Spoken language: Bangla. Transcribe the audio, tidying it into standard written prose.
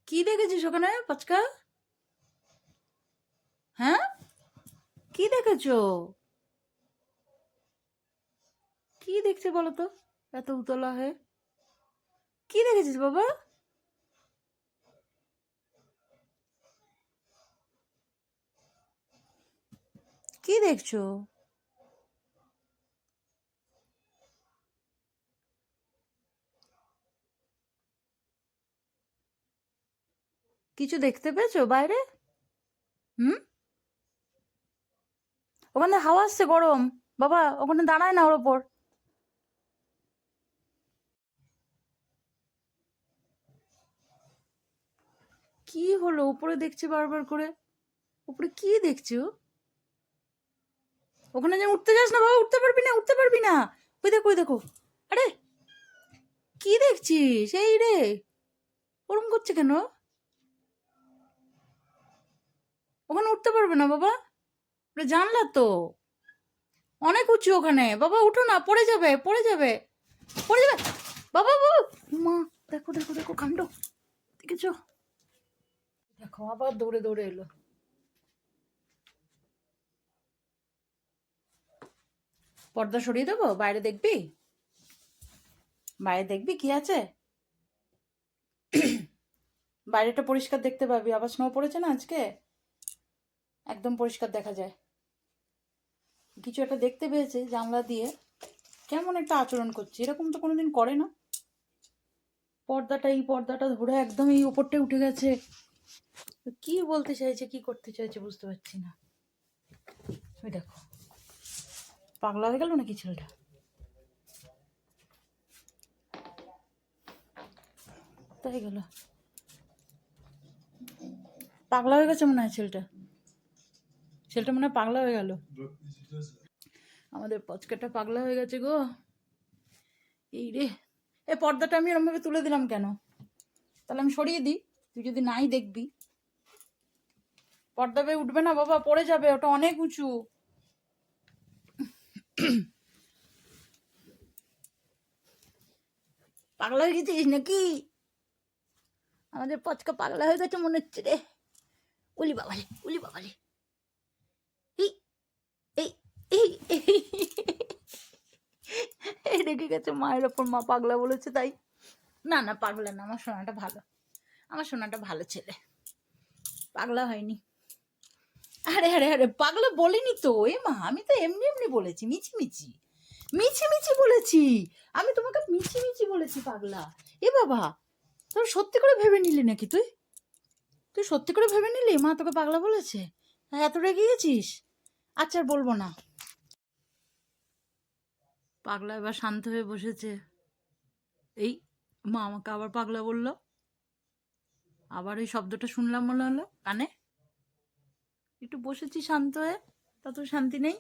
কি দেখেছিস ওখানে পাচকা? হ্যাঁ, কি দেখেছো? কি দেখছে বলো তো, এত উতলা হয়ে? কি দেখেছিস বাবা? কি দেখছো? কিছু দেখতে পেয়েছো বাইরে? হুম, ওখানে হাওয়া আসছে গরম। বাবা ওখানে দাঁড়ায় না ওর ওপর। কি হলো? উপরে দেখছে বারবার করে। উপরে কি দেখছো? ওখানে যেন উঠতে যাস না বাবা, উঠতে পারবি না, উঠতে পারবি না। ওই দেখো, ওই দেখো। আরে, কি দেখছিস? এই রে, ওরম করছে কেন? ওখানে উঠতে পারবে না বাবা, ওটা জানলা তো, অনেক উঁচু ওখানে। বাবা উঠো না, পড়ে যাবে, পড়ে যাবে, পড়ে যাবে। বাবা বাবা, মা, দেখো দেখো দেখো কাণ্ড, দেখেছো? দেখো আবার দৌড়ে দৌড়ে এলো। পর্দা সরিয়ে দেবো, বাইরে দেখবি? বাইরে দেখবি কি আছে? বাইরেটা পরিষ্কার দেখতে পাবি, আবার স্নো পড়েছে না আজকে, একদম পরিষ্কার দেখা যায়। কিছু একটা দেখতে পেয়েছে জানলা দিয়ে, কেমন একটা আচরণ করছে, এরকম তো কোনোদিন করে না। পর্দাটা, এই পর্দাটা ধরে একদম এই ওপরটায় উঠে গেছে। কি বলতে চাইছে, কি করতে চাইছে বুঝতে পারছি না। ওই দেখো, পাগলা হয়ে গেল নাকি ছেলেটা? তাই গেল, পাগলা হয়ে গেছে মনে হয় ছেলেটা। ছেলেটা মনে হয় পাগলা হয়ে গেল। আমাদের পচকাটা পাগলা হয়ে গেছে গো। এই রে, এ পর্দাটা আমি এরমভাবে তুলে দিলাম কেন? তাহলে আমি সরিয়ে দিই, তুই যদি নাই দেখবি। পর্দা বেয়ে উঠবে না বাবা, পড়ে যাবে, ওটা অনেক উঁচু। পাগলা হয়ে গেছিস নাকি? আমাদের পচকা পাগলা হয়ে গেছে মনে হচ্ছে রে। উলি বাবালে, উলি বাবালে। এই এই এই এই, এই রেগে গেছে মায়ের ওপর, মা পাগলা বলেছে তাই। না না, পাগলা না, আমার সোনাটা ভালো, আমার সোনাটা ভালো ছেলে, পাগলা হয়নি। আরে আরে আরে, পাগলা বলিনি তো এ মা, আমি তো এমনি এমনি বলেছি, মিছি মিছি, মিছি মিছি বলেছি। আমি তোমাকে মিছি মিছি বলেছি পাগলা। এ বাবা, তোর সত্যি করে ভেবে নিলি নাকি তুই? তুই সত্যি করে ভেবে নিলি মা তোকে পাগলা বলেছে? হ্যাঁ, এত রেগে গেছিস? আচ্ছা আর বলবো না। পাগলা এবার শান্ত হয়ে বসেছে। এই, মা আমাকে আবার পাগলা বললো, আবার ওই শব্দটা শুনলাম মনে হলো কানে। একটু বসেছি শান্ত হয়ে, তত শান্তি নেই।